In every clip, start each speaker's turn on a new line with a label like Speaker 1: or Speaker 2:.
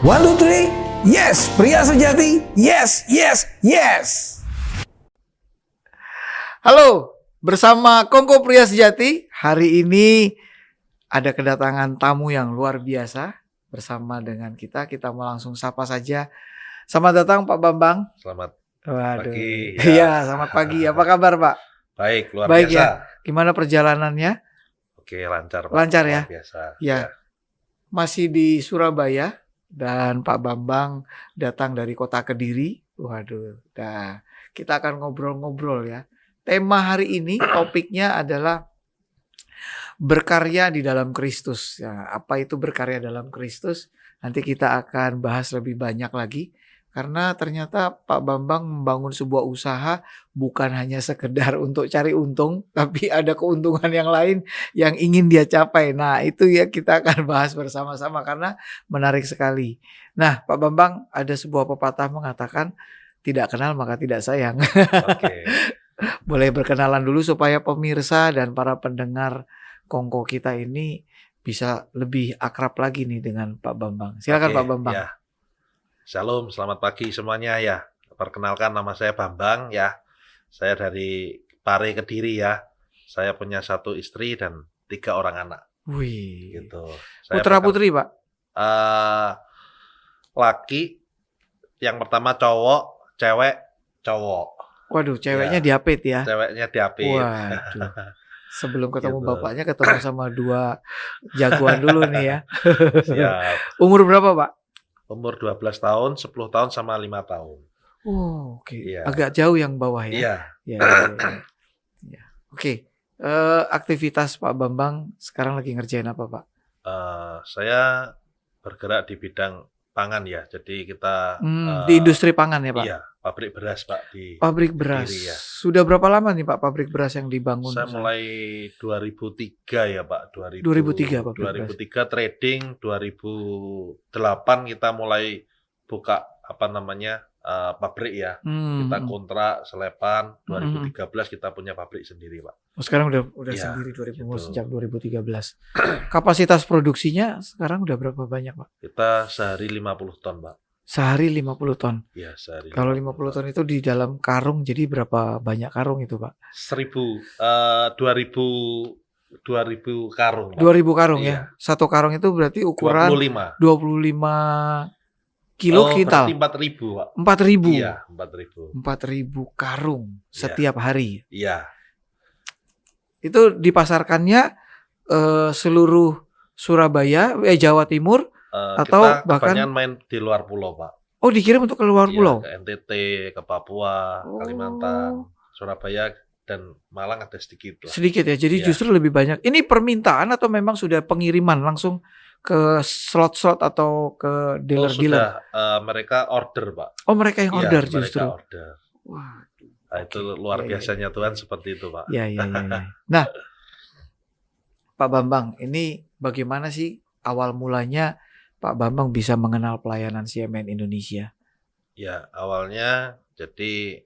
Speaker 1: One, two, three. Yes, pria sejati. Yes, yes, yes.
Speaker 2: Halo, bersama Kongko Pria Sejati. Hari ini ada kedatangan tamu yang luar biasa bersama dengan kita. Kita mau langsung sapa saja. Selamat datang Pak Bambang.
Speaker 3: Selamat
Speaker 2: Waduh.
Speaker 3: pagi.
Speaker 2: Iya, selamat pagi. Apa kabar Pak?
Speaker 3: Baik, luar
Speaker 2: Baik
Speaker 3: biasa.
Speaker 2: ya. Gimana perjalanannya?
Speaker 3: Oke, lancar Pak.
Speaker 2: Lancar ya?
Speaker 3: Luar biasa.
Speaker 2: Ya. Masih di Surabaya dan Pak Bambang datang dari kota Kediri. Waduh. Nah, kita akan ngobrol-ngobrol ya. Tema hari ini topiknya adalah berkarya di dalam Kristus. Ya, apa itu berkarya dalam Kristus? Nanti kita akan bahas lebih banyak lagi. Karena ternyata Pak Bambang membangun sebuah usaha bukan hanya sekedar untuk cari untung, tapi ada keuntungan yang lain yang ingin dia capai. Nah, itu ya kita akan bahas bersama-sama karena menarik sekali. Nah, Pak Bambang, ada sebuah pepatah mengatakan tidak kenal maka tidak sayang.
Speaker 3: Oke.
Speaker 2: Boleh berkenalan dulu supaya pemirsa dan para pendengar Kongko kita ini bisa lebih akrab lagi nih dengan Pak Bambang. Silakan
Speaker 3: Oke,
Speaker 2: Pak Bambang.
Speaker 3: Ya. Shalom, selamat pagi semuanya ya. Perkenalkan, nama saya Bambang ya. Saya dari Pare Kediri ya. Saya punya 1 istri dan 3 orang anak.
Speaker 2: Wih.
Speaker 3: Gitu.
Speaker 2: Putra putri Pak?
Speaker 3: Laki, yang pertama cowok, cewek, cowok.
Speaker 2: Waduh, ceweknya
Speaker 3: Ya.
Speaker 2: diapit ya.
Speaker 3: Ceweknya diapit.
Speaker 2: Waduh. Sebelum ketemu
Speaker 3: Gitu.
Speaker 2: bapaknya ketemu sama 2 jagoan dulu nih ya.
Speaker 3: Siap.
Speaker 2: Umur berapa Pak?
Speaker 3: Umur 12 tahun, 10 tahun sama 5 tahun.
Speaker 2: Oh, oke.
Speaker 3: Iya.
Speaker 2: Agak jauh yang bawah ya.
Speaker 3: Iya.
Speaker 2: Ya. Ya. Oke. Aktivitas Pak Bambang sekarang lagi ngerjain apa Pak?
Speaker 3: Saya bergerak di bidang pangan ya. Jadi kita
Speaker 2: Di industri pangan ya Pak?
Speaker 3: Iya, pabrik beras Pak di
Speaker 2: Pabrik beras.
Speaker 3: Kediri, ya.
Speaker 2: Sudah berapa lama nih Pak pabrik beras yang dibangun?
Speaker 3: Saya mulai 2003 ya Pak.
Speaker 2: 2003 pabrik beras.
Speaker 3: 2003 trading, 2008 kita mulai buka pabrik ya. Kita kontrak selepan. 2013 kita punya pabrik sendiri Pak.
Speaker 2: Oh, sekarang udah
Speaker 3: Ya,
Speaker 2: sendiri
Speaker 3: gitu.
Speaker 2: sejak 2013. Kapasitas produksinya sekarang udah berapa banyak Pak?
Speaker 3: Kita sehari 50 ton Pak.
Speaker 2: Sehari 50 ton.
Speaker 3: Iya, sehari.
Speaker 2: Kalau 50 ton itu di dalam karung, jadi berapa banyak karung itu Pak?
Speaker 3: 2000 karung Pak.
Speaker 2: 2000 karung
Speaker 3: Iya.
Speaker 2: ya. Satu karung itu berarti ukuran
Speaker 3: 25
Speaker 2: kilo kintal.
Speaker 3: Berarti 4.000 Pak.
Speaker 2: 4.000.
Speaker 3: Iya, 4.000.
Speaker 2: 4.000 karung
Speaker 3: Iya.
Speaker 2: setiap hari.
Speaker 3: Iya.
Speaker 2: Itu dipasarkannya seluruh Surabaya, Jawa Timur, atau
Speaker 3: Kita
Speaker 2: bahkan
Speaker 3: kebanyakan main di luar pulau Pak.
Speaker 2: oh dikirim untuk keluar
Speaker 3: Iya,
Speaker 2: pulau.
Speaker 3: ke NTT, ke Papua,
Speaker 2: Oh.
Speaker 3: Kalimantan, Surabaya dan Malang ada sedikit lah.
Speaker 2: Sedikit ya, jadi
Speaker 3: Iya.
Speaker 2: justru lebih banyak. Ini permintaan atau memang sudah pengiriman langsung ke slot-slot atau ke dealer-dealer?
Speaker 3: Sudah mereka order Pak.
Speaker 2: Oh mereka yang
Speaker 3: Iya,
Speaker 2: order
Speaker 3: mereka
Speaker 2: justru.
Speaker 3: order.
Speaker 2: Wah,
Speaker 3: Nah, itu luar
Speaker 2: Iya, iya,
Speaker 3: biasanya
Speaker 2: iya.
Speaker 3: Tuhan seperti itu Pak.
Speaker 2: ya. Nah, Pak Bambang, ini bagaimana sih awal mulanya Pak Bambang bisa mengenal pelayanan CMN Indonesia?
Speaker 3: Ya, awalnya jadi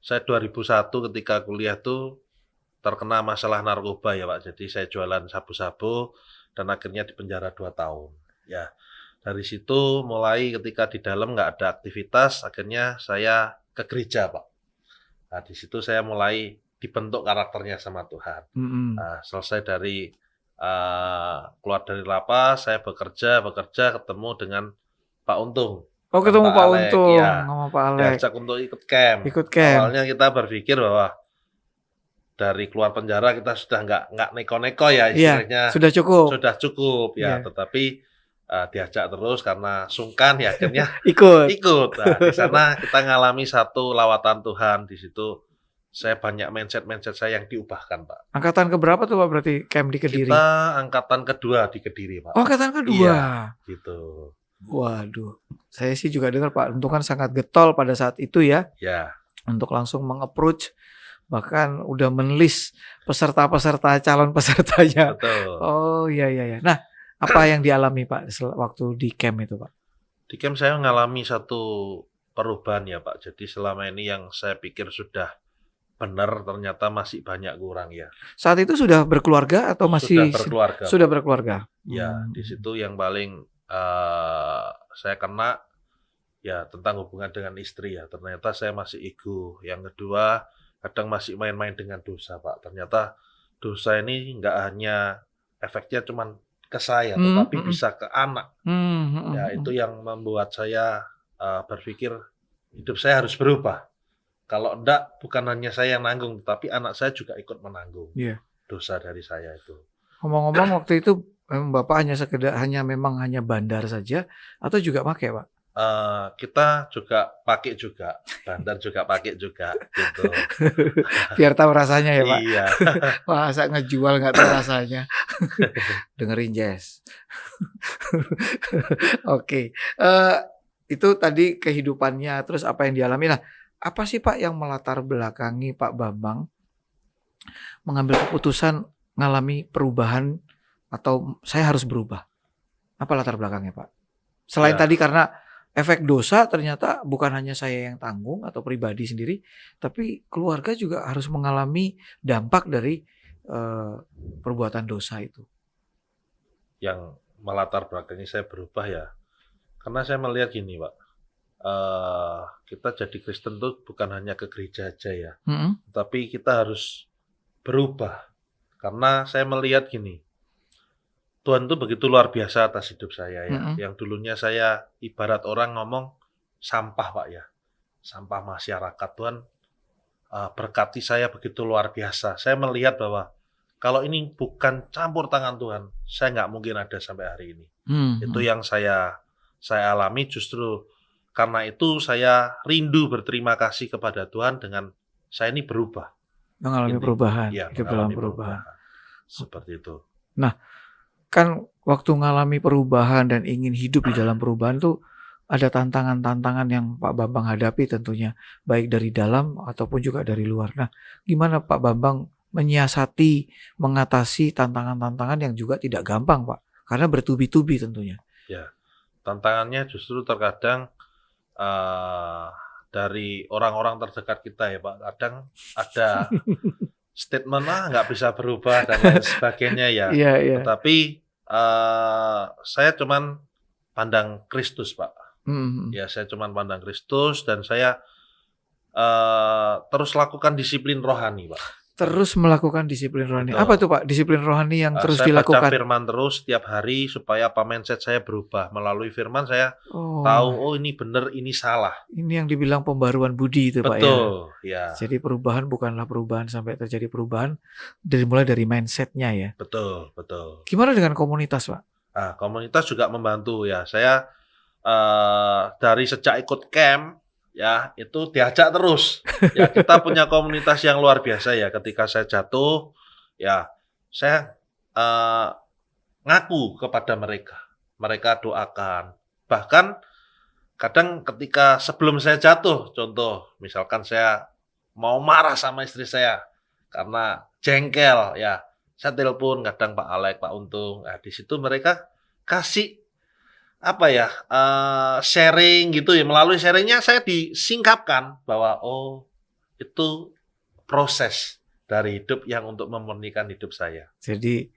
Speaker 3: saya 2001 ketika kuliah tuh terkena masalah narkoba ya Pak. Jadi saya jualan sabu-sabu dan akhirnya dipenjara 2 tahun. Ya, dari situ mulai ketika di dalam nggak ada aktivitas, akhirnya saya ke gereja Pak. Nah, di situ saya mulai dibentuk karakternya sama Tuhan. Nah, selesai dari keluar dari lapas, saya bekerja ketemu dengan Pak Untung.
Speaker 2: Oh ketemu
Speaker 3: Pak
Speaker 2: Pak
Speaker 3: Alek,
Speaker 2: Untung
Speaker 3: iya.
Speaker 2: sama Pak Alek.
Speaker 3: Diajak untuk ikut camp.
Speaker 2: Ikut camp.
Speaker 3: Awalnya kita berpikir bahwa dari keluar penjara kita sudah nggak neko-neko ya istilahnya.
Speaker 2: Sudah cukup.
Speaker 3: Sudah cukup ya,
Speaker 2: Iya.
Speaker 3: tetapi diajak terus karena sungkan ya akhirnya
Speaker 2: Ikut.
Speaker 3: ikut. Nah, di sana kita ngalami satu lawatan Tuhan. Di situ saya banyak mindset saya yang diubahkan Pak.
Speaker 2: Angkatan keberapa tuh Pak berarti camp di Kediri?
Speaker 3: Kita angkatan kedua di Kediri Pak.
Speaker 2: Oh angkatan kedua.
Speaker 3: Iya, gitu.
Speaker 2: Waduh, saya sih juga dengar Pak Untung kan sangat getol pada saat itu ya,
Speaker 3: Ya,
Speaker 2: untuk langsung meng-approach, bahkan udah menulis peserta-peserta calon pesertanya.
Speaker 3: betul.
Speaker 2: Oh iya. Nah, apa yang dialami Pak waktu di camp itu Pak?
Speaker 3: Di camp saya mengalami satu perubahan ya Pak. Jadi selama ini yang saya pikir sudah benar ternyata masih banyak kurang ya.
Speaker 2: Saat itu sudah berkeluarga atau masih
Speaker 3: Sudah berkeluarga.
Speaker 2: Sudah berkeluarga.
Speaker 3: Ya, di situ yang paling saya kena ya tentang hubungan dengan istri ya. Ternyata saya masih ego. Yang kedua, kadang masih main-main dengan dosa, Pak. Ternyata dosa ini nggak hanya efeknya cuman ke saya, tetapi
Speaker 2: Mhm.
Speaker 3: bisa ke anak.
Speaker 2: Mhm
Speaker 3: Ya,
Speaker 2: mhm.
Speaker 3: itu yang membuat saya berpikir hidup saya harus berubah. Kalau enggak, bukan hanya saya yang nanggung, tapi anak saya juga ikut menanggung
Speaker 2: Iya.
Speaker 3: dosa dari saya itu.
Speaker 2: Ngomong-ngomong waktu itu, Bapak memang hanya bandar saja atau juga pakai, Pak?
Speaker 3: Kita juga pakai juga, bandar juga pakai juga, gitu.
Speaker 2: Biar tahu rasanya ya, Pak?
Speaker 3: Iya.
Speaker 2: Masa ngejual nggak tahu rasanya? Dengerin jazz. Oke, itu tadi kehidupannya, terus apa yang dialami. Nah, apa sih Pak yang melatar belakangi Pak Bambang mengambil keputusan ngalami perubahan atau saya harus berubah? Apa latar belakangnya Pak? Selain
Speaker 3: Ya,
Speaker 2: tadi karena efek dosa ternyata bukan hanya saya yang tanggung atau pribadi sendiri, tapi keluarga juga harus mengalami dampak dari perbuatan dosa itu.
Speaker 3: yang melatar belakangi saya berubah ya, karena saya melihat gini, Pak, kita jadi Kristen tuh bukan hanya ke gereja aja ya,
Speaker 2: Mhm,
Speaker 3: tapi kita harus berubah. Karena saya melihat gini, Tuhan tuh begitu luar biasa atas hidup saya ya.
Speaker 2: mhm.
Speaker 3: Yang dulunya saya ibarat orang ngomong sampah, Pak ya, sampah masyarakat. Tuhan berkati saya begitu luar biasa. Saya melihat bahwa kalau ini bukan campur tangan Tuhan, saya nggak mungkin ada sampai hari ini. Itu
Speaker 2: Mhm.
Speaker 3: yang saya alami, justru karena itu saya rindu berterima kasih kepada Tuhan dengan saya ini berubah.
Speaker 2: Mengalami
Speaker 3: Ini,
Speaker 2: perubahan,
Speaker 3: ya
Speaker 2: hidup dalam
Speaker 3: mengalami
Speaker 2: perubahan.
Speaker 3: perubahan. Seperti itu.
Speaker 2: Nah, kan waktu ngalami perubahan dan ingin hidup di dalam perubahan tuh ada tantangan-tantangan yang Pak Bambang hadapi tentunya, baik dari dalam ataupun juga dari luar. Nah, gimana Pak Bambang menyiasati, mengatasi tantangan-tantangan yang juga tidak gampang, Pak? Karena bertubi-tubi tentunya.
Speaker 3: Ya, tantangannya justru terkadang eh, dari orang-orang terdekat kita ya Pak. Kadang ada statement nggak bisa berubah dan lain sebagainya ya.
Speaker 2: Iya, iya.
Speaker 3: Tetapi saya cuman pandang Kristus, Pak.
Speaker 2: Mhm.
Speaker 3: Ya, saya cuman pandang Kristus dan saya terus lakukan disiplin rohani, Pak.
Speaker 2: Terus melakukan disiplin rohani. Apa
Speaker 3: Betul.
Speaker 2: tuh Pak disiplin rohani yang terus
Speaker 3: Saya baca
Speaker 2: dilakukan?
Speaker 3: firman terus setiap hari supaya mindset saya berubah. Melalui firman saya tahu,
Speaker 2: Oh,
Speaker 3: oh ini benar, ini salah.
Speaker 2: ini yang dibilang pembaruan budi itu Pak ya?
Speaker 3: Betul, ya,
Speaker 2: Jadi perubahan bukanlah perubahan sampai terjadi perubahan, mulai dari mindset-nya ya.
Speaker 3: betul, betul.
Speaker 2: Gimana dengan komunitas, Pak?
Speaker 3: Nah, komunitas juga membantu ya. Saya dari sejak ikut camp ya itu diajak terus. Ya kita punya komunitas yang luar biasa ya. Ketika saya jatuh, ya saya eh, ngaku kepada mereka. Mereka doakan. Bahkan kadang ketika sebelum saya jatuh, contoh misalkan saya mau marah sama istri saya karena jengkel, ya saya telepon kadang Pak Alek, Pak Untung. Nah, di situ mereka kasih apa ya, sharing gitu ya. Melalui sharingnya saya disingkapkan bahwa oh itu proses dari hidup yang untuk memurnikan hidup saya.
Speaker 2: Jadi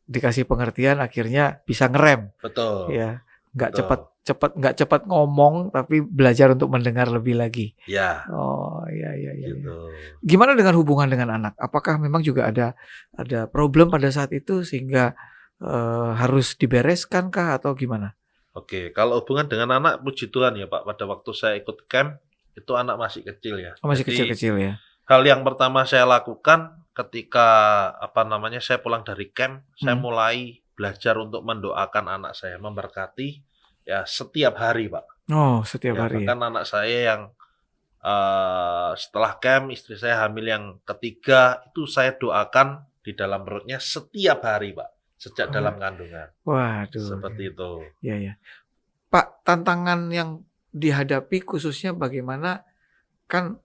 Speaker 2: dikasih pengertian akhirnya bisa ngerem
Speaker 3: Betul,
Speaker 2: ya.
Speaker 3: betul.
Speaker 2: Nggak cepat ngomong tapi belajar untuk mendengar lebih lagi.
Speaker 3: Ya,
Speaker 2: Oh, iya iya iya iya.
Speaker 3: gitu.
Speaker 2: Gimana dengan hubungan dengan anak? Apakah memang juga ada problem pada saat itu sehingga harus dibereskan kah atau gimana?
Speaker 3: Oke, kalau hubungan dengan anak, puji Tuhan ya Pak, pada waktu saya ikut camp, itu anak masih kecil ya.
Speaker 2: Oh, masih
Speaker 3: Jadi,
Speaker 2: kecil-kecil ya?
Speaker 3: hal yang pertama saya lakukan ketika, saya pulang dari camp, saya
Speaker 2: Mhm.
Speaker 3: mulai belajar untuk mendoakan anak saya, memberkati, ya setiap hari Pak.
Speaker 2: Oh, setiap
Speaker 3: Ya,
Speaker 2: hari ya?
Speaker 3: bahkan anak saya yang setelah camp, istri saya hamil yang ketiga, itu saya doakan di dalam perutnya setiap hari Pak, sejak
Speaker 2: Wah,
Speaker 3: dalam kandungan.
Speaker 2: waduh,
Speaker 3: Seperti itu.
Speaker 2: ya ya. Pak, tantangan yang dihadapi khususnya bagaimana kan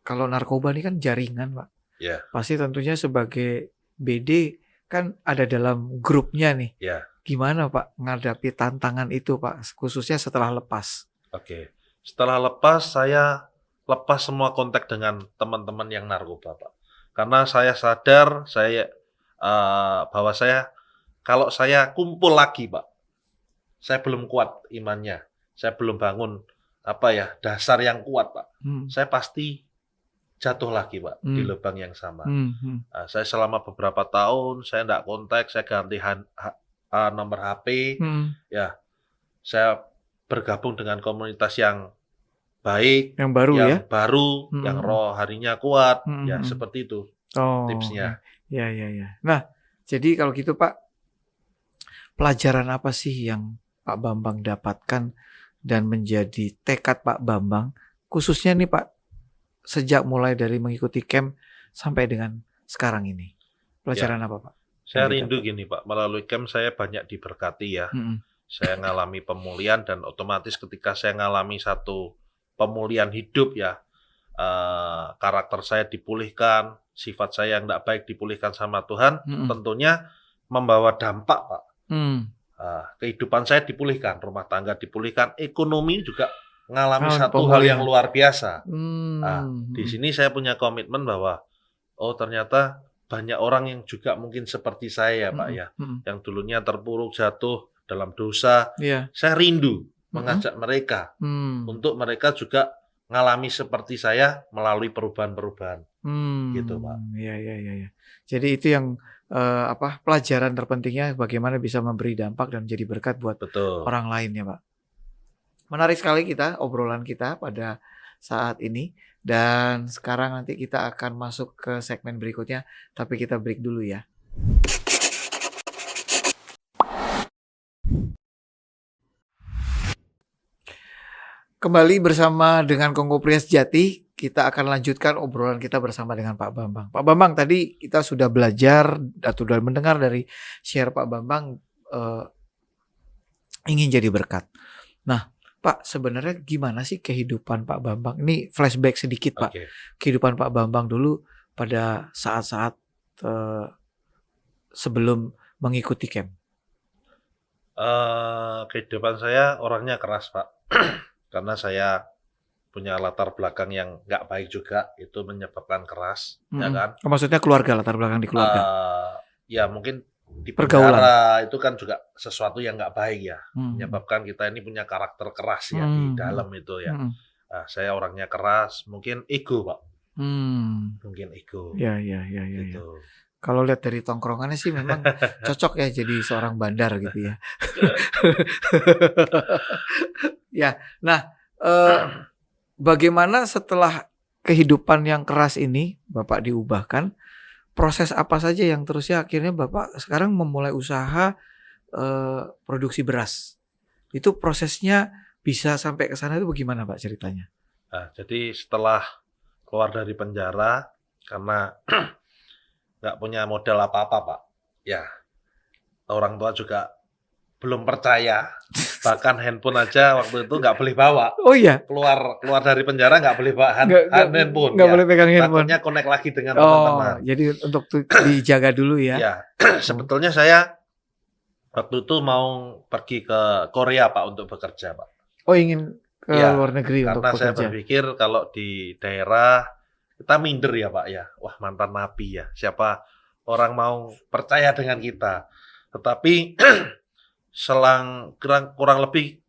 Speaker 2: kalau narkoba ini kan jaringan, Pak.
Speaker 3: Ya,
Speaker 2: Pasti tentunya sebagai BD kan ada dalam grupnya nih.
Speaker 3: ya.
Speaker 2: Gimana Pak menghadapi tantangan itu Pak, khususnya setelah lepas?
Speaker 3: Oke. Setelah lepas, saya lepas semua kontak dengan teman-teman yang narkoba, Pak. Karena saya sadar bahwa kalau saya kumpul lagi, Pak, saya belum kuat imannya, saya belum bangun dasar yang kuat, Pak. Saya pasti jatuh lagi, Pak, di lubang yang sama. Nah, saya selama beberapa tahun saya enggak kontak, saya ganti nomor HP, ya. Saya bergabung dengan komunitas yang baik,
Speaker 2: Yang baru ya?
Speaker 3: yang roh harinya kuat, ya seperti itu tipsnya.
Speaker 2: Ya. Nah, jadi kalau gitu Pak, pelajaran apa sih yang Pak Bambang dapatkan dan menjadi tekad Pak Bambang, khususnya nih Pak, sejak mulai dari mengikuti camp sampai dengan sekarang ini? Pelajaran apa Pak?
Speaker 3: Saya rindu gini Pak, melalui camp saya banyak diberkati ya. Saya ngalami pemulihan dan otomatis ketika saya ngalami satu pemulihan hidup ya, karakter saya dipulihkan, sifat saya yang tidak baik dipulihkan sama Tuhan, tentunya membawa dampak Pak. Kehidupan saya dipulihkan, rumah tangga dipulihkan, ekonomi juga ngalami satu hal yang luar biasa. Di sini saya punya komitmen bahwa ternyata banyak orang yang juga mungkin seperti saya Pak ya, yang dulunya terpuruk jatuh dalam dosa. Saya rindu mengajak mereka untuk mereka juga ngalami seperti saya melalui perubahan-perubahan. Gitu Pak.
Speaker 2: Iya. Jadi itu yang pelajaran terpentingnya bagaimana bisa memberi dampak dan menjadi berkat buat orang lain ya Pak. Menarik sekali obrolan kita pada saat ini. Dan sekarang nanti kita akan masuk ke segmen berikutnya. Tapi kita break dulu ya. Kembali bersama dengan Kongko Pria Sejati. Kita akan lanjutkan obrolan kita bersama dengan Pak Bambang. Pak Bambang, tadi kita sudah belajar atau sudah mendengar dari share Pak Bambang ingin jadi berkat. Nah, Pak, sebenarnya gimana sih kehidupan Pak Bambang? Ini flashback sedikit, Pak. Kehidupan Pak Bambang dulu pada saat-saat sebelum mengikuti camp.
Speaker 3: Kehidupan saya orangnya keras, Pak. Karena saya punya latar belakang yang nggak baik juga, itu menyebabkan keras, ya kan?
Speaker 2: Maksudnya keluarga, latar belakang di keluarga?
Speaker 3: Ya mungkin di
Speaker 2: pergaulan
Speaker 3: penjara itu kan juga sesuatu yang nggak baik ya, menyebabkan kita ini punya karakter keras ya di dalam itu ya. Saya orangnya keras, mungkin ego Pak, mungkin ego.
Speaker 2: Ya.
Speaker 3: Gitu.
Speaker 2: Kalau lihat dari tongkrongannya sih memang cocok ya jadi seorang bandar gitu ya. Ya, nah bagaimana setelah kehidupan yang keras ini Bapak diubahkan? Proses apa saja yang terusnya akhirnya Bapak sekarang memulai usaha produksi beras. Itu prosesnya bisa sampai ke sana itu bagaimana Pak ceritanya?
Speaker 3: Jadi setelah keluar dari penjara karena nggak punya modal apa-apa Pak. Ya, orang tua juga belum percaya. Bahkan handphone aja waktu itu nggak boleh bawa.
Speaker 2: Oh iya?
Speaker 3: Keluar dari penjara nggak boleh bawa handphone.
Speaker 2: Nggak boleh pegang handphone.
Speaker 3: Takutnya connect lagi dengan teman-teman.
Speaker 2: Jadi untuk dijaga dulu ya?
Speaker 3: Ya, sebetulnya saya waktu itu mau pergi ke Korea Pak untuk bekerja Pak.
Speaker 2: Oh ingin ke luar negeri untuk bekerja?
Speaker 3: Karena saya berpikir kalau di daerah kita minder ya Pak ya. Wah mantan nabi ya. Siapa orang mau percaya dengan kita. Tetapi selang kurang lebih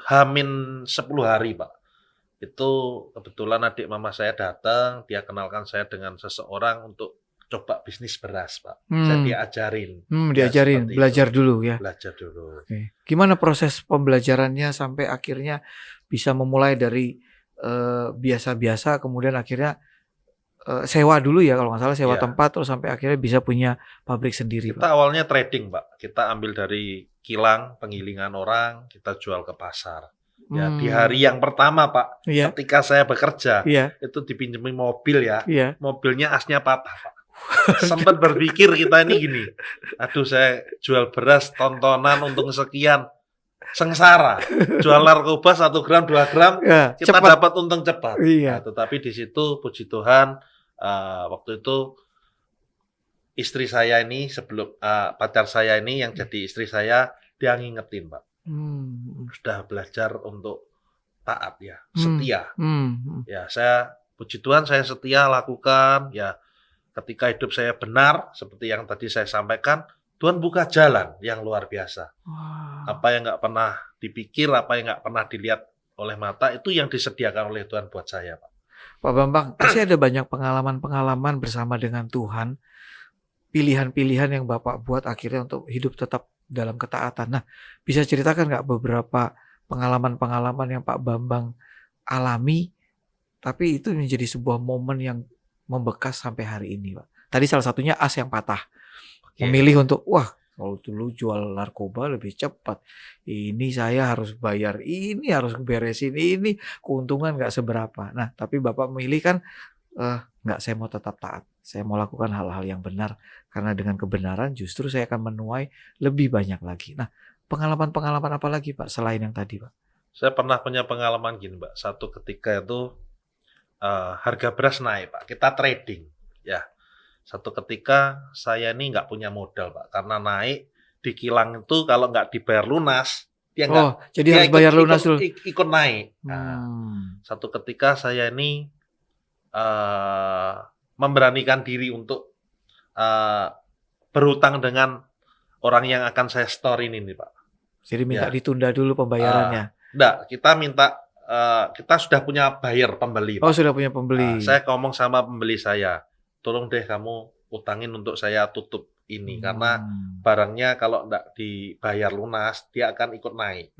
Speaker 3: hamin 10 hari Pak. Itu kebetulan adik mama saya datang, dia kenalkan saya dengan seseorang untuk coba bisnis beras Pak. Saya diajarin.
Speaker 2: Diajarin, belajar dulu ya.
Speaker 3: Belajar dulu.
Speaker 2: Oke. Gimana proses pembelajarannya sampai akhirnya bisa memulai dari biasa-biasa kemudian akhirnya sewa dulu ya kalau nggak salah sewa tempat terus sampai akhirnya bisa punya pabrik sendiri.
Speaker 3: Kita awalnya trading Pak. Kita ambil dari kilang penggilingan orang, kita jual ke pasar. Ya di hari yang pertama Pak, ketika saya bekerja itu dipinjemin mobil ya, mobilnya asnya patah Pak. Sempat berpikir kita ini gini, aduh saya jual beras tontonan untung sekian, sengsara. Jual narkoba 1 gram 2 gram kita dapat untung cepat. Nah, tetapi di situ puji Tuhan waktu itu istri saya ini sebelum pacar saya ini yang jadi istri saya dia ngingetin Pak. Sudah belajar untuk taat ya, setia. Ya saya puji Tuhan saya setia lakukan ya. Ketika hidup saya benar seperti yang tadi saya sampaikan, Tuhan buka jalan yang luar biasa. Apa yang nggak pernah dipikir, apa yang nggak pernah dilihat oleh mata, itu yang disediakan oleh Tuhan buat saya, Pak.
Speaker 2: Pak Bambang, pasti ada banyak pengalaman-pengalaman bersama dengan Tuhan, pilihan-pilihan yang Bapak buat akhirnya untuk hidup tetap dalam ketaatan. Nah, bisa ceritakan nggak beberapa pengalaman-pengalaman yang Pak Bambang alami, tapi itu menjadi sebuah momen yang membekas sampai hari ini, Pak? Tadi salah satunya as yang patah.
Speaker 3: Oke.
Speaker 2: Memilih untuk, wah kalau dulu jual narkoba lebih cepat. Ini saya harus bayar ini, harus beresin ini, keuntungan nggak seberapa. Nah, tapi Bapak memilih kan, nggak, saya mau tetap taat. Saya mau lakukan hal-hal yang benar. Karena dengan kebenaran justru saya akan menuai lebih banyak lagi. Nah, pengalaman-pengalaman apa lagi Pak selain yang tadi Pak?
Speaker 3: Saya pernah punya pengalaman gini, Pak. Satu ketika itu harga beras naik, Pak. Kita trading, ya. Satu ketika saya ini nggak punya modal, Pak, karena naik di kilang itu kalau nggak dibayar lunas, dia nggak,
Speaker 2: jadi
Speaker 3: dia
Speaker 2: harus bayar lunas dulu.
Speaker 3: ikut naik. Nah, satu ketika saya ini memberanikan diri untuk berhutang dengan orang yang akan saya store ini nih, Pak.
Speaker 2: Jadi minta
Speaker 3: Ya.
Speaker 2: ditunda dulu pembayarannya.
Speaker 3: Enggak, kita minta, kita sudah punya buyer, pembeli, Pak.
Speaker 2: Oh, sudah punya pembeli.
Speaker 3: Saya ngomong sama pembeli saya, tolong deh kamu utangin untuk saya tutup ini, karena barangnya kalau enggak dibayar lunas, dia akan ikut naik.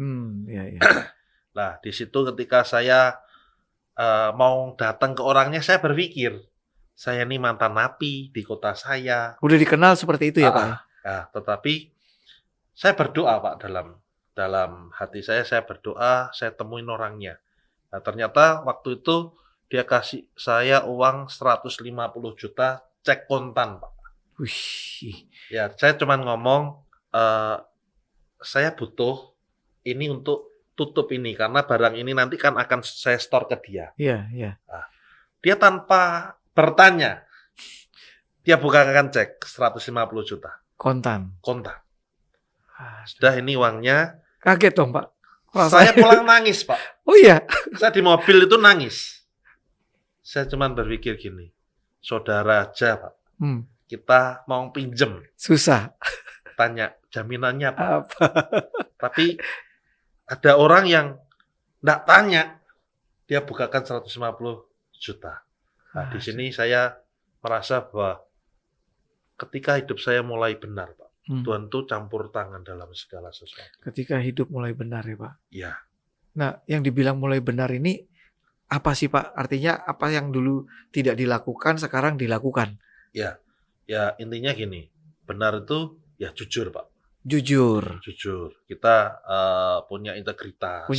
Speaker 2: Iya, iya.
Speaker 3: Nah, di situ ketika saya mau datang ke orangnya, saya berpikir, saya ini mantan napi di kota saya.
Speaker 2: Udah dikenal seperti itu ya Pak?
Speaker 3: Nah, tetapi saya berdoa, Pak, dalam hati saya berdoa, saya temuin orangnya. Nah, ternyata waktu itu dia kasih saya uang 150 juta cek kontan, Pak.
Speaker 2: Wih.
Speaker 3: Ya, saya cuman ngomong, saya butuh ini untuk tutup ini, karena barang ini nanti kan akan saya store ke dia.
Speaker 2: Iya, iya.
Speaker 3: Nah, dia tanpa bertanya, dia bukakan cek 150 juta.
Speaker 2: Kontan.
Speaker 3: Sudah ini uangnya.
Speaker 2: Kaget dong Pak.
Speaker 3: Saya pulang nangis, Pak.
Speaker 2: Oh iya?
Speaker 3: Saya di mobil itu nangis. Saya cuman berpikir gini, saudara aja, Pak. Kita mau pinjem.
Speaker 2: Susah.
Speaker 3: Tanya, jaminannya apa? Tapi ada orang yang nggak tanya, dia bukakan 150 juta. Nah, di sini saya merasa bahwa ketika hidup saya mulai benar, Pak, Tuhan tuh campur tangan dalam segala sesuatu.
Speaker 2: Ketika hidup mulai benar ya Pak?
Speaker 3: Iya.
Speaker 2: Nah, yang dibilang mulai benar ini apa sih Pak? Artinya apa yang dulu tidak dilakukan sekarang dilakukan?
Speaker 3: Ya, ya intinya gini, benar itu ya jujur, Pak.
Speaker 2: Jujur.
Speaker 3: Kita punya integritas.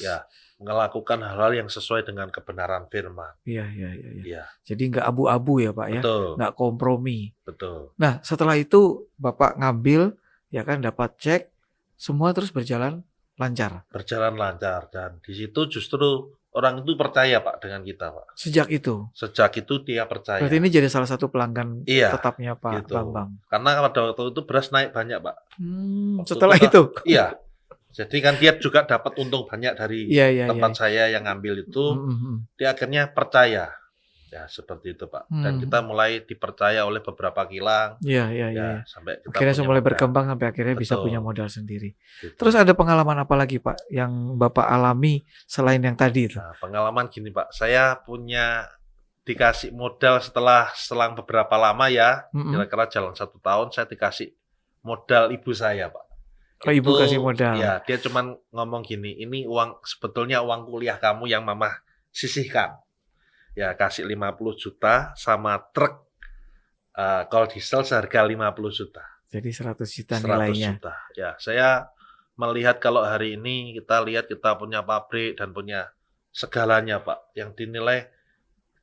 Speaker 3: Ya, melakukan hal-hal yang sesuai dengan kebenaran firman.
Speaker 2: Iya. Jadi nggak abu-abu ya Pak ya?
Speaker 3: Betul.
Speaker 2: Nggak kompromi.
Speaker 3: Betul.
Speaker 2: Nah, setelah itu Bapak ngambil, ya kan, dapat cek, semua terus berjalan lancar.
Speaker 3: Berjalan lancar, dan di situ justru orang itu percaya, Pak, dengan kita, Pak.
Speaker 2: Sejak itu dia
Speaker 3: percaya.
Speaker 2: Berarti ini jadi salah satu pelanggan tetapnya Pak
Speaker 3: gitu.
Speaker 2: Bambang.
Speaker 3: Karena pada waktu itu beras naik banyak, Pak.
Speaker 2: Setelah itu?
Speaker 3: Iya. Jadi kan dia juga dapat untung banyak dari tempat saya yang ngambil itu. Dia akhirnya percaya. Ya, seperti itu, Pak. Dan kita mulai dipercaya oleh beberapa kilang.
Speaker 2: Iya.
Speaker 3: Sampai kita
Speaker 2: akhirnya mulai berkembang sampai akhirnya bisa punya modal sendiri. Gitu. Terus ada pengalaman apa lagi, Pak, yang Bapak alami selain yang tadi itu?
Speaker 3: Nah, pengalaman gini, Pak. Saya punya dikasih modal setelah selang beberapa lama ya. Kira-kira jalan 1 tahun, saya dikasih modal ibu saya, Pak.
Speaker 2: Oh, ibu kasih modal.
Speaker 3: Ya, dia cuman ngomong gini, ini uang, sebetulnya uang kuliah kamu yang mama sisihkan. Ya, kasih 50 juta sama truk kol diesel seharga 50 juta.
Speaker 2: Jadi 100 juta nilainya.
Speaker 3: 100 juta. Ya, saya melihat kalau hari ini kita lihat kita punya pabrik dan punya segalanya, Pak, yang dinilai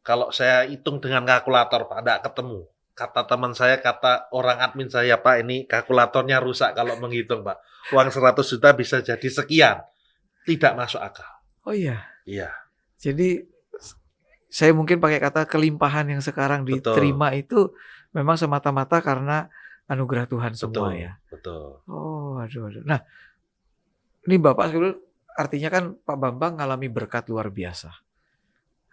Speaker 3: kalau saya hitung dengan kalkulator, Pak, enggak ketemu. Kata teman saya, kata orang admin saya, Pak, ini kalkulatornya rusak kalau menghitung, Pak. Uang 100 juta bisa jadi sekian. Tidak masuk akal.
Speaker 2: Oh iya?
Speaker 3: Iya.
Speaker 2: Jadi saya mungkin pakai kata kelimpahan yang sekarang diterima itu memang semata-mata karena anugerah Tuhan semua ya.
Speaker 3: Betul.
Speaker 2: Oh, aduh. Nah, ini Bapak sebelum artinya kan Pak Bambang ngalami berkat luar biasa.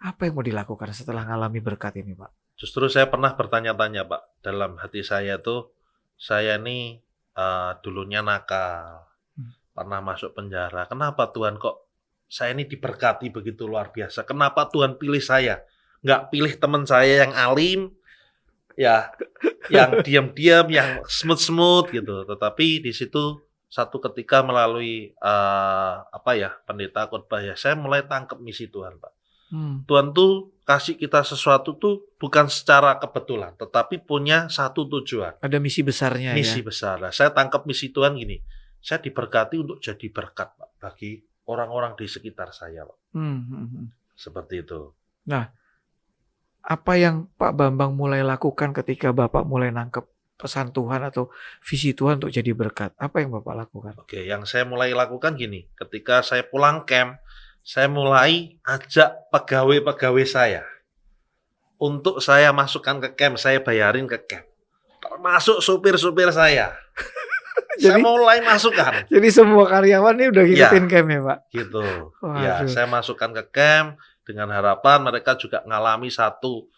Speaker 2: Apa yang mau dilakukan setelah ngalami berkat ini, Pak?
Speaker 3: Justru saya pernah bertanya-tanya, Pak. Dalam hati saya tuh, saya ini dulunya nakal. pernah masuk penjara. Kenapa Tuhan kok saya ini diberkati begitu luar biasa? Kenapa Tuhan pilih saya? Nggak pilih teman saya yang alim, ya, yang diam-diam, yang smooth-smooth gitu. Tetapi di situ satu ketika melalui pendeta khotbah ya, saya mulai tangkap misi Tuhan, Pak. Tuhan tuh kasih kita sesuatu tuh bukan secara kebetulan, tetapi punya satu tujuan.
Speaker 2: Ada misi besarnya
Speaker 3: Misi
Speaker 2: ya.
Speaker 3: besar. Nah, saya tangkap misi Tuhan gini, saya diberkati untuk jadi berkat, Pak, bagi orang-orang di sekitar saya, Pak. Seperti itu.
Speaker 2: Nah, apa yang Pak Bambang mulai lakukan ketika Bapak mulai nangkep pesan Tuhan atau visi Tuhan untuk jadi berkat? Apa yang Bapak lakukan?
Speaker 3: Oke, yang saya mulai lakukan gini, ketika saya pulang camp, saya mulai ajak pegawai-pegawai saya untuk saya masukkan ke camp, saya bayarin ke camp. Termasuk supir-supir saya. Saya mulai masukkan.
Speaker 2: Jadi semua karyawan ini udah ngikutin camp ya, Pak?
Speaker 3: Gitu.
Speaker 2: Waduh.
Speaker 3: Ya, saya masukkan ke camp dengan harapan mereka juga ngalami satu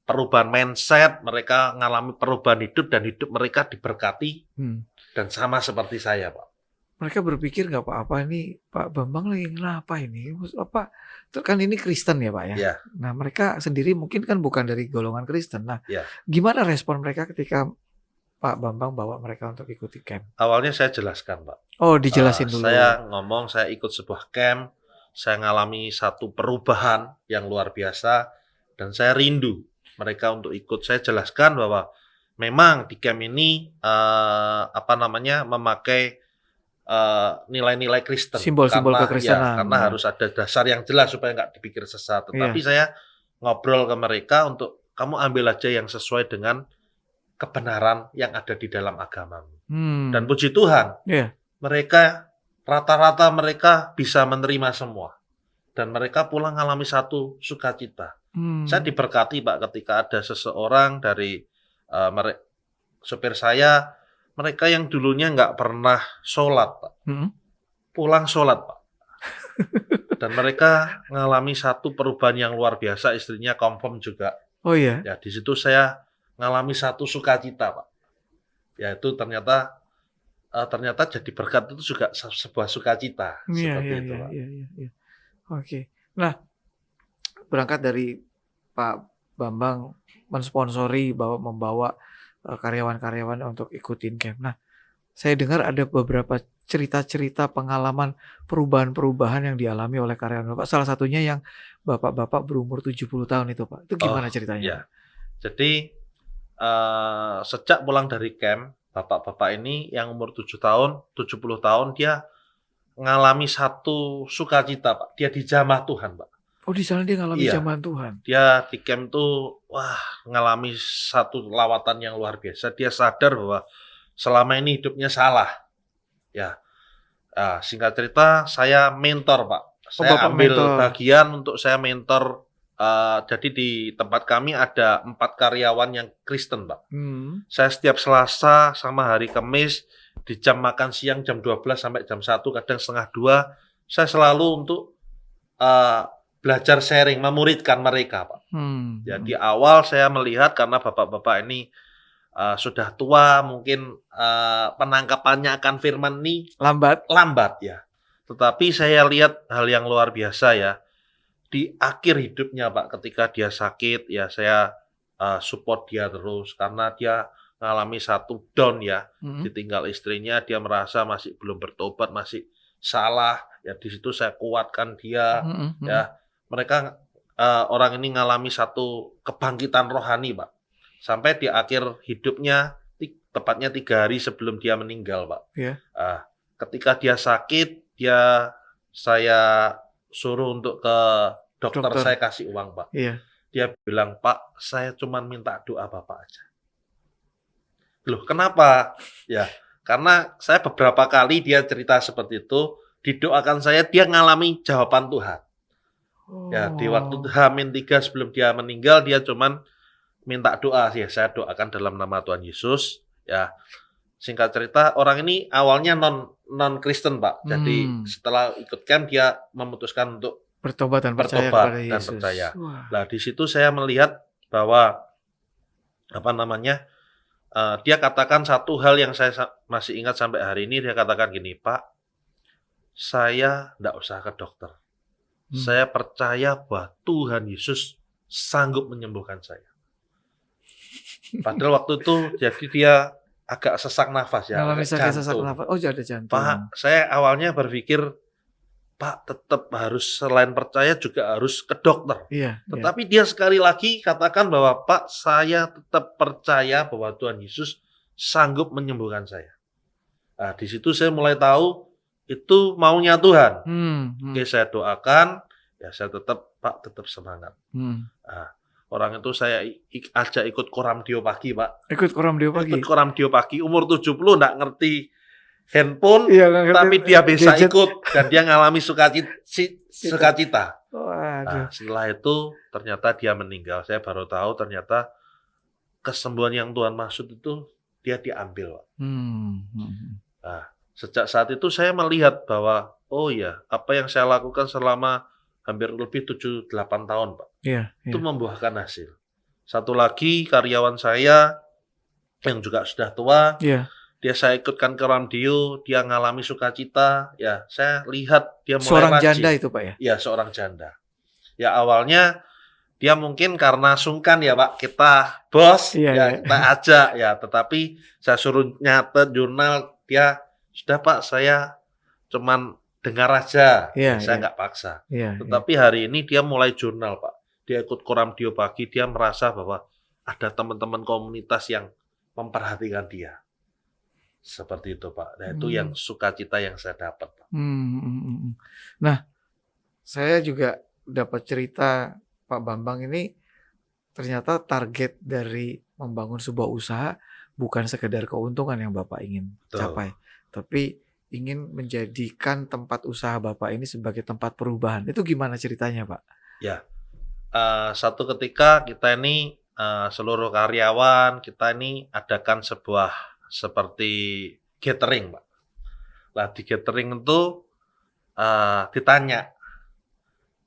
Speaker 3: perubahan mindset, mereka ngalami perubahan hidup dan hidup mereka diberkati dan sama seperti saya, Pak.
Speaker 2: Mereka berpikir nggak apa-apa ini Pak Bambang lagi ngapa ini? Apa? Kan ini Kristen ya, Pak ya?
Speaker 3: Ya.
Speaker 2: Nah, mereka sendiri mungkin kan bukan dari golongan Kristen. Nah,
Speaker 3: Ya.
Speaker 2: gimana respon mereka ketika Pak Bambang bawa mereka untuk ikuti camp?
Speaker 3: Awalnya saya jelaskan, Pak.
Speaker 2: Oh, dijelasin dulu.
Speaker 3: Saya ngomong, saya ikut sebuah camp, saya ngalami satu perubahan yang luar biasa, dan saya rindu mereka untuk ikut. Saya jelaskan bahwa memang di camp ini memakai nilai-nilai Kristen,
Speaker 2: Simbol-simbol kekristenan.
Speaker 3: karena harus ada dasar yang jelas supaya nggak dipikir sesat. Tetapi saya ngobrol ke mereka untuk kamu ambil aja yang sesuai dengan kebenaran yang ada di dalam agamamu. Dan puji Tuhan, mereka rata-rata mereka bisa menerima semua, dan mereka pulang mengalami satu sukacita. Saya diberkati, Pak, ketika ada seseorang dari supir saya, mereka yang dulunya nggak pernah sholat, Pak, pulang sholat, Pak. Dan mereka mengalami satu perubahan yang luar biasa, istrinya confirm juga.
Speaker 2: Oh iya?
Speaker 3: Ya, di situ saya mengalami satu sukacita, Pak. Yaitu ternyata jadi berkat itu juga sebuah sukacita. Seperti itu, Pak.
Speaker 2: Iya. Oke. Nah, berangkat dari Pak Bambang mensponsori bahwa membawa karyawan-karyawan untuk ikutin camp. Nah, saya dengar ada beberapa cerita-cerita pengalaman perubahan-perubahan yang dialami oleh karyawan Bapak. Salah satunya yang Bapak-bapak berumur 70 tahun itu, Pak. Itu gimana ceritanya?
Speaker 3: Ya. Jadi sejak pulang dari camp, bapak-bapak ini yang umur 70 tahun, dia ngalami satu sukacita, Pak. Dia dijamah Tuhan, Pak.
Speaker 2: Oh, di sana dia ngalami jamahan Tuhan.
Speaker 3: Dia di camp tuh ngalami satu lawatan yang luar biasa. Dia sadar bahwa selama ini hidupnya salah. Ya. Singkat cerita, saya mentor, Pak. Saya ambil bagian untuk saya mentor. Jadi di tempat kami ada 4 karyawan yang Kristen, Pak. Saya setiap Selasa sama hari Kamis di jam makan siang jam 12 sampai jam 1, kadang setengah 2, saya selalu untuk belajar sharing, memuridkan mereka, Pak. Jadi awal saya melihat karena bapak-bapak ini sudah tua, mungkin penangkapannya akan firman ini lambat ya. Tetapi saya lihat hal yang luar biasa ya. Di akhir hidupnya, Pak, ketika dia sakit, ya saya support dia terus karena dia mengalami satu down ya, ditinggal istrinya, dia merasa masih belum bertobat, masih salah. Ya di situ saya kuatkan dia. Ya mereka orang ini mengalami satu kebangkitan rohani, Pak. Sampai di akhir hidupnya, tepatnya 3 hari sebelum dia meninggal, Pak. Ketika dia sakit, saya suruh untuk ke dokter. Saya kasih uang, Pak. Dia bilang, Pak, saya cuma minta doa Bapak aja. Loh, kenapa? Ya, karena saya beberapa kali dia cerita seperti itu, didoakan saya, dia ngalami jawaban Tuhan. Ya, di waktu H-3 sebelum dia meninggal, dia cuman minta doa. Ya, saya doakan dalam nama Tuhan Yesus. Ya, singkat cerita, orang ini awalnya non Kristen, Pak. Jadi setelah ikut camp, dia memutuskan untuk
Speaker 2: bertobat dan percaya kepada Yesus.
Speaker 3: Nah, di situ saya melihat bahwa dia katakan satu hal yang saya masih ingat sampai hari ini. Dia katakan gini, Pak, saya enggak usah ke dokter.
Speaker 2: Hmm.
Speaker 3: Saya percaya bahwa Tuhan Yesus sanggup menyembuhkan saya. Padahal waktu itu jadi dia agak sesak nafas ya,
Speaker 2: Mengalami
Speaker 3: agak
Speaker 2: sakit sesak
Speaker 3: jantung.
Speaker 2: nafas. Oh, ada jantung.
Speaker 3: Pak, saya awalnya berpikir, Pak tetap harus selain percaya juga harus ke dokter.
Speaker 2: Iya, iya.
Speaker 3: Tetapi dia sekali lagi katakan bahwa Pak, saya tetap percaya bahwa Tuhan Yesus sanggup menyembuhkan saya. Nah, di situ saya mulai tahu itu maunya Tuhan. Oke, saya doakan, ya saya tetap Pak tetap semangat. Nah, orang itu saya ajak ikut Koramdio pagi, Pak.
Speaker 2: Ikut Koramdio pagi.
Speaker 3: Ikut Koramdio pagi, umur 70 enggak ngerti handphone,
Speaker 2: Iya, nggak ngerti
Speaker 3: tapi dia bisa
Speaker 2: gadget.
Speaker 3: ikut dan dia ngalami sukacita.
Speaker 2: Waduh.
Speaker 3: Nah, setelah itu ternyata dia meninggal. Saya baru tahu ternyata kesembuhan yang Tuhan maksud itu dia diambil, Pak. Nah, sejak saat itu saya melihat bahwa oh ya, apa yang saya lakukan selama hampir lebih 7-8 tahun, Pak.
Speaker 2: Iya,
Speaker 3: Itu
Speaker 2: iya.
Speaker 3: membuahkan hasil. Satu lagi karyawan saya yang juga sudah tua,
Speaker 2: Iya.
Speaker 3: dia saya ikutkan ke radio, dia ngalami sukacita, ya saya lihat dia mulai
Speaker 2: Seorang
Speaker 3: rajin.
Speaker 2: janda itu, Pak ya?
Speaker 3: Ya, seorang janda. Ya awalnya dia mungkin karena sungkan ya Pak, kita bos,
Speaker 2: Iya,
Speaker 3: ya
Speaker 2: iya.
Speaker 3: kita ajak ya, tetapi saya suruh nyatet jurnal, dia sudah Pak, saya cuman dengar aja,
Speaker 2: Iya,
Speaker 3: saya
Speaker 2: iya.
Speaker 3: nggak paksa.
Speaker 2: Iya, iya.
Speaker 3: Tetapi hari ini dia mulai jurnal Pak, dia ikut Koramdio pagi, dia merasa bahwa ada teman-teman komunitas yang memperhatikan dia. Seperti itu Pak, nah itu yang sukacita yang saya dapat Pak.
Speaker 2: Nah, saya juga dapat cerita Pak Bambang ini ternyata target dari membangun sebuah usaha bukan sekedar keuntungan yang Bapak ingin
Speaker 3: Betul.
Speaker 2: capai, tapi ingin menjadikan tempat usaha Bapak ini sebagai tempat perubahan. Itu gimana ceritanya, Pak?
Speaker 3: Ya, satu ketika kita ini seluruh karyawan kita ini adakan sebuah seperti gathering, Pak. Nah di gathering itu ditanya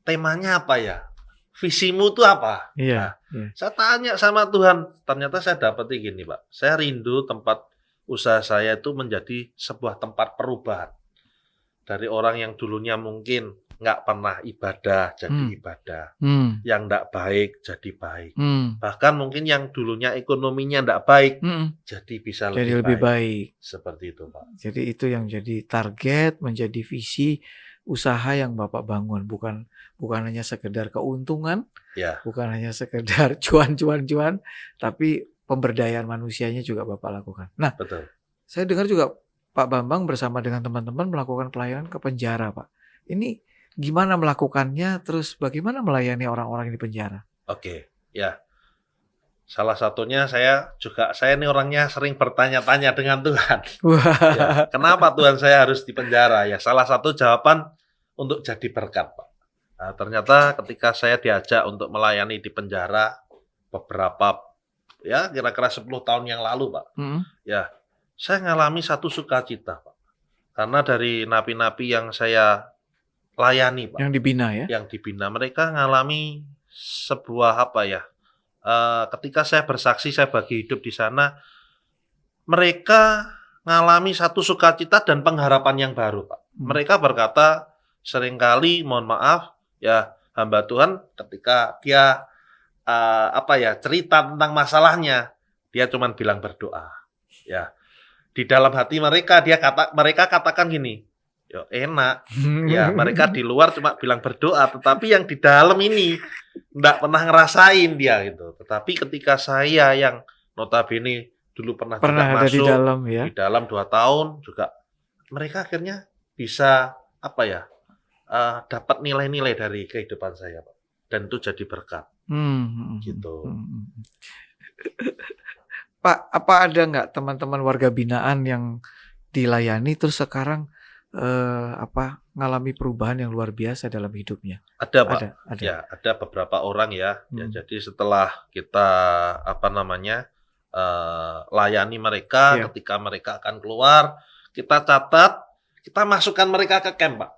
Speaker 3: temanya apa ya, visimu itu apa?
Speaker 2: Iya,
Speaker 3: Nah,
Speaker 2: iya.
Speaker 3: saya tanya sama Tuhan, ternyata saya dapati gini Pak, saya rindu tempat usaha saya itu menjadi sebuah tempat perubahan. Dari orang yang dulunya mungkin nggak pernah ibadah jadi ibadah, yang nggak baik jadi baik, bahkan mungkin yang dulunya ekonominya nggak baik jadi bisa
Speaker 2: Jadi lebih baik.
Speaker 3: Seperti itu Pak.
Speaker 2: Jadi itu yang jadi target, menjadi visi usaha yang Bapak bangun, bukan hanya sekedar keuntungan,
Speaker 3: Ya,
Speaker 2: bukan hanya sekedar cuan, tapi pemberdayaan manusianya juga Bapak lakukan. Nah,
Speaker 3: betul.
Speaker 2: saya dengar juga Pak Bambang bersama dengan teman-teman melakukan pelayanan ke penjara, Pak. Ini gimana melakukannya, terus bagaimana melayani orang-orang di penjara?
Speaker 3: Oke, ya. Salah satunya saya ini orangnya sering bertanya-tanya dengan Tuhan.
Speaker 2: Wah,
Speaker 3: Ya, kenapa Tuhan saya harus di penjara? Ya, salah satu jawaban untuk jadi berkat, Pak. Nah, ternyata ketika saya diajak untuk melayani di penjara beberapa ya kira-kira 10 tahun yang lalu, Pak. Ya, saya ngalami satu sukacita, Pak. Karena dari napi-napi yang saya layani, Pak.
Speaker 2: yang dibina ya?
Speaker 3: Yang dibina, mereka ngalami sebuah apa ya? Ketika saya bersaksi, saya bagi hidup di sana, mereka ngalami satu sukacita dan pengharapan yang baru, Pak. Mereka berkata, seringkali, mohon maaf, ya hamba Tuhan, ketika dia cerita tentang masalahnya, dia cuma bilang berdoa. Ya, di dalam hati mereka mereka katakan gini, yo enak, ya mereka di luar cuma bilang berdoa, tetapi yang di dalam ini enggak pernah ngerasain dia gitu. Tetapi ketika saya yang notabene dulu pernah juga
Speaker 2: ada
Speaker 3: masuk
Speaker 2: di dalam ya?
Speaker 3: di dalam 2 tahun juga, mereka akhirnya bisa dapat nilai-nilai dari kehidupan saya, Pak. Dan itu jadi berkat. Gitu.
Speaker 2: Pak, apa ada nggak teman-teman warga binaan yang dilayani terus sekarang ngalami perubahan yang luar biasa dalam hidupnya?
Speaker 3: Ada, Pak.
Speaker 2: Ada.
Speaker 3: Ya, ada beberapa orang ya. Ya, jadi setelah kita layani mereka, ketika mereka akan keluar, kita catat, kita masukkan mereka ke camp, Pak.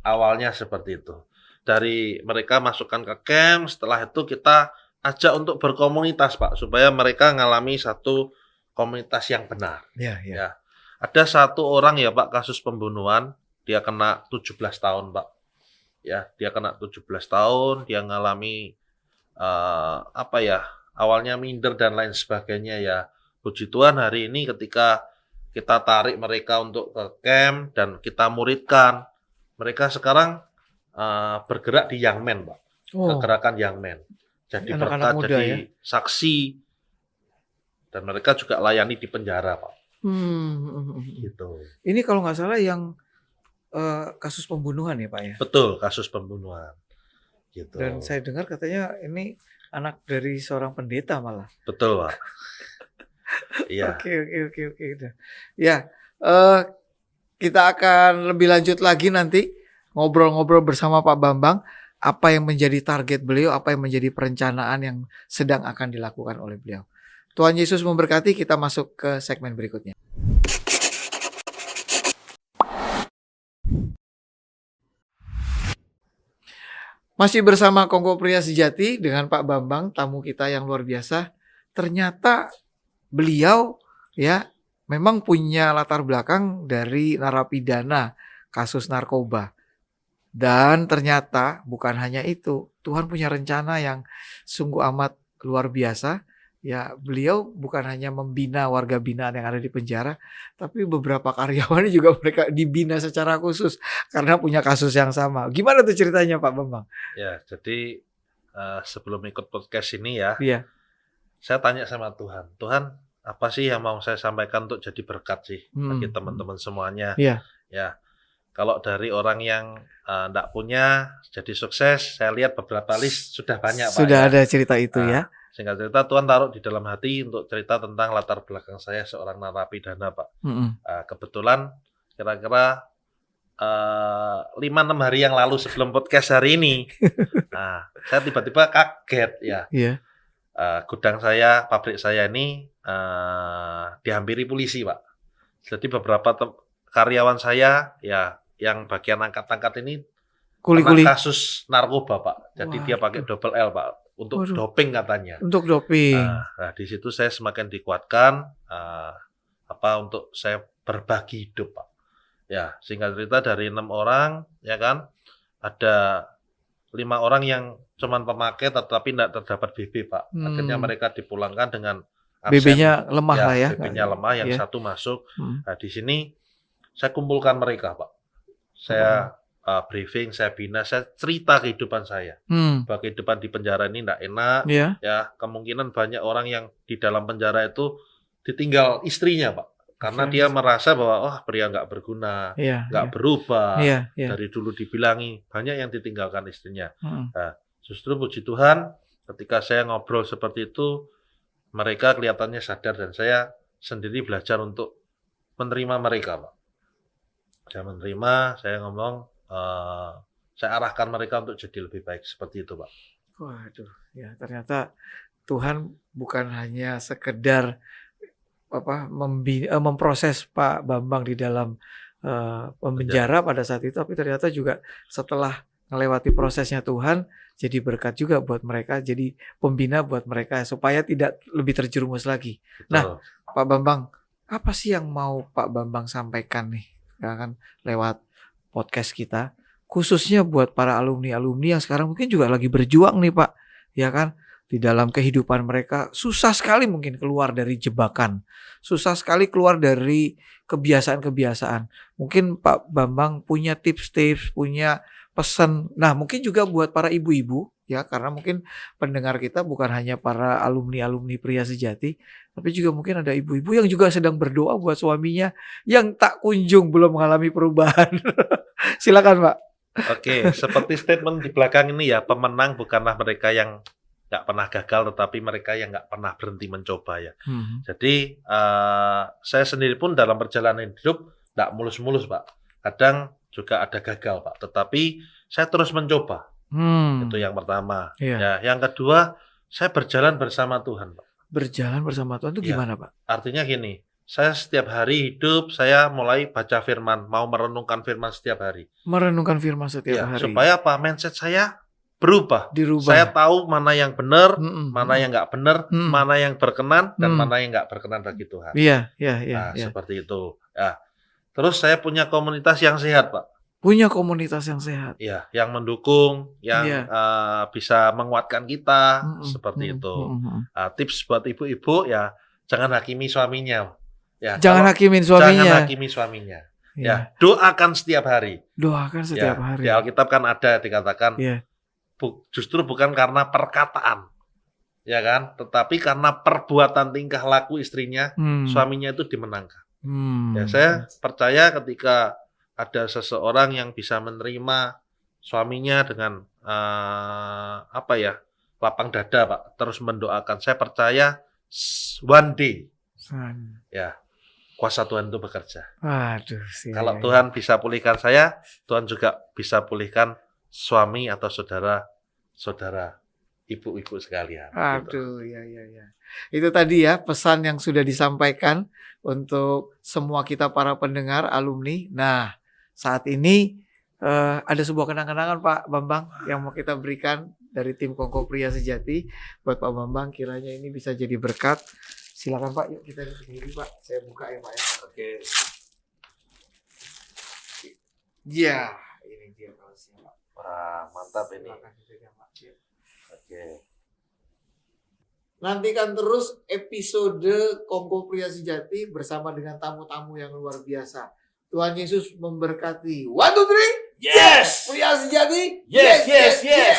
Speaker 3: Awalnya seperti itu. Dari mereka masukkan ke camp, setelah itu kita ajak untuk berkomunitas, Pak, supaya mereka ngalami satu komunitas yang benar.
Speaker 2: Ya.
Speaker 3: Ya. Ada satu orang ya, Pak, kasus pembunuhan, dia kena 17 tahun, Pak. Ya, dia kena 17 tahun, dia ngalami awalnya minder dan lain sebagainya ya. Puji Tuhan hari ini ketika kita tarik mereka untuk ke camp dan kita muridkan, mereka sekarang bergerak di Young Men, Pak. Kegerakan Young Men. Jadi
Speaker 2: Anak-anak
Speaker 3: berkat,
Speaker 2: muda,
Speaker 3: jadi
Speaker 2: ya.
Speaker 3: saksi, dan mereka juga layani di penjara, Pak. Gitu.
Speaker 2: Ini kalau nggak salah yang kasus pembunuhan ya Pak ya?
Speaker 3: Betul, kasus pembunuhan. Gitu.
Speaker 2: Dan saya dengar katanya ini anak dari seorang pendeta malah.
Speaker 3: Betul, Pak. Iya.
Speaker 2: Oke. Udah. Ya, kita akan lebih lanjut lagi nanti ngobrol-ngobrol bersama Pak Bambang. Apa yang menjadi target beliau, apa yang menjadi perencanaan yang sedang akan dilakukan oleh beliau. Tuhan Yesus memberkati, kita masuk ke segmen berikutnya. Masih bersama Kongko Pria Sejati dengan Pak Bambang, tamu kita yang luar biasa. Ternyata beliau ya memang punya latar belakang dari narapidana kasus narkoba. Dan ternyata bukan hanya itu, Tuhan punya rencana yang sungguh amat luar biasa. Ya, beliau bukan hanya membina warga binaan yang ada di penjara, tapi beberapa karyawan juga mereka dibina secara khusus karena punya kasus yang sama. Gimana tuh ceritanya Pak Bambang?
Speaker 3: Ya, jadi sebelum ikut podcast ini ya,
Speaker 2: Iya.
Speaker 3: saya tanya sama Tuhan, Tuhan apa sih yang mau saya sampaikan untuk jadi berkat sih bagi teman-teman semuanya?
Speaker 2: Iya.
Speaker 3: Ya, kalau dari orang yang enggak punya jadi sukses, saya lihat beberapa list sudah banyak, Pak.
Speaker 2: Sudah
Speaker 3: Ya.
Speaker 2: ada cerita itu ya.
Speaker 3: Singkat cerita, Tuhan taruh di dalam hati untuk cerita tentang latar belakang saya seorang narapidana, Pak. Kebetulan kira-kira 5-6 hari yang lalu sebelum podcast hari ini, saya tiba-tiba kaget ya.
Speaker 2: Iya.
Speaker 3: Gudang saya, pabrik saya ini dihampiri polisi, Pak. Jadi beberapa karyawan saya ya yang bagian angkat-angkat ini
Speaker 2: Kuli-kuli.
Speaker 3: kena kasus narkoba, Pak. Jadi dia pakai double L, Pak, untuk doping katanya.
Speaker 2: Untuk doping.
Speaker 3: Nah, di situ saya semakin dikuatkan untuk saya berbagi hidup, Pak. Ya, singkat cerita dari 6 orang, ya kan, ada 5 orang yang cuman pemakai tetapi tidak terdapat BB, Pak. Akhirnya mereka dipulangkan dengan absen.
Speaker 2: BB-nya lemah lah ya.
Speaker 3: BB-nya lemah, yang satu masuk. Nah, di sini saya kumpulkan mereka, Pak. Saya briefing, saya bina, saya cerita kehidupan saya. Bahwa kehidupan di penjara ini tidak enak. Ya, kemungkinan banyak orang yang di dalam penjara itu ditinggal istrinya, Pak. Karena dia merasa bahwa pria nggak berguna, nggak berubah. Dari dulu dibilangi, banyak yang ditinggalkan istrinya. Nah, justru puji Tuhan, ketika saya ngobrol seperti itu, mereka kelihatannya sadar dan saya sendiri belajar untuk menerima mereka, Pak. Saya menerima, saya ngomong, saya arahkan mereka untuk jadi lebih baik seperti itu, Pak.
Speaker 2: Waduh, ya ternyata Tuhan bukan hanya sekedar memproses Pak Bambang di dalam penjara pada saat itu, tapi ternyata juga setelah melewati prosesnya Tuhan jadi berkat juga buat mereka, jadi pembina buat mereka supaya tidak lebih terjerumus lagi. Betul. Nah, Pak Bambang, apa sih yang mau Pak Bambang sampaikan nih, ya kan, lewat podcast kita, khususnya buat para alumni-alumni yang sekarang mungkin juga lagi berjuang nih Pak, ya kan? Di dalam kehidupan mereka susah sekali mungkin keluar dari jebakan, susah sekali keluar dari kebiasaan-kebiasaan. Mungkin Pak Bambang punya tips-tips, punya pesan. Nah, mungkin juga buat para ibu-ibu ya, karena mungkin pendengar kita bukan hanya para alumni-alumni Pria Sejati, tapi juga mungkin ada ibu-ibu yang juga sedang berdoa buat suaminya yang tak kunjung belum mengalami perubahan. Silakan, Pak.
Speaker 3: Oke, seperti statement di belakang ini ya, pemenang bukanlah mereka yang nggak pernah gagal, tetapi mereka yang nggak pernah berhenti mencoba ya. Jadi saya sendiri pun dalam perjalanan hidup nggak mulus-mulus, Pak. Kadang juga ada gagal, Pak. Tetapi saya terus mencoba. Itu yang pertama. Ya, yang kedua, saya berjalan bersama Tuhan, Pak.
Speaker 2: Berjalan bersama Tuhan itu gimana, Pak?
Speaker 3: Artinya gini, saya setiap hari hidup, saya mulai baca firman, mau merenungkan firman setiap hari.
Speaker 2: Merenungkan firman setiap hari.
Speaker 3: Supaya apa? Mindset saya dirubah. Saya tahu mana yang benar, mana yang nggak benar, mana yang berkenan, dan mana yang nggak berkenan bagi Tuhan.
Speaker 2: Iya.
Speaker 3: Seperti itu. Ya. Terus saya punya komunitas yang sehat, Pak.
Speaker 2: Punya komunitas yang sehat.
Speaker 3: Ya, yang mendukung, yang
Speaker 2: Iya.
Speaker 3: bisa menguatkan kita,
Speaker 2: Mm-mm,
Speaker 3: seperti
Speaker 2: mm-mm,
Speaker 3: itu.
Speaker 2: mm-mm.
Speaker 3: Tips buat ibu-ibu ya, jangan hakimi suaminya. Ya,
Speaker 2: Jangan
Speaker 3: kalau-
Speaker 2: hakimin
Speaker 3: jangan
Speaker 2: suaminya.
Speaker 3: hakimi suaminya.
Speaker 2: Iya.
Speaker 3: Ya, doakan setiap hari.
Speaker 2: Doakan setiap
Speaker 3: Ya,
Speaker 2: hari.
Speaker 3: di Alkitab kan ada dikatakan
Speaker 2: Iya.
Speaker 3: justru bukan karena perkataan, ya kan, tetapi karena perbuatan tingkah laku istrinya, suaminya itu dimenangkan. Ya, saya percaya ketika ada seseorang yang bisa menerima suaminya dengan lapang dada, Pak, terus mendoakan, saya percaya one day, ya, kuasa Tuhan itu bekerja.
Speaker 2: Waduh,
Speaker 3: Kalau Tuhan bisa pulihkan saya, Tuhan juga bisa pulihkan suami atau saudara ibu-ibu sekalian. Gitu.
Speaker 2: Aduh, ya. Itu tadi ya pesan yang sudah disampaikan untuk semua kita para pendengar alumni. Nah, saat ini ada sebuah kenang-kenangan Pak Bambang yang mau kita berikan dari tim Kongko Pria Sejati buat Pak Bambang. Kiranya ini bisa jadi berkat. Silakan Pak, yuk kita sendiri Pak. Saya buka ya Pak ya.
Speaker 3: Oke.
Speaker 2: Ya, ini dia kaosnya Pak.
Speaker 3: Wah, mantap ini.
Speaker 2: Silakan dipegang, Pak. Ya.
Speaker 3: Oke.
Speaker 2: Nantikan terus episode Kongko Pria Sejati bersama dengan tamu-tamu yang luar biasa. Tuhan Yesus memberkati. 1, 2, 3.
Speaker 3: Yes!
Speaker 2: Pria Sejati.
Speaker 3: Yes, yes, yes.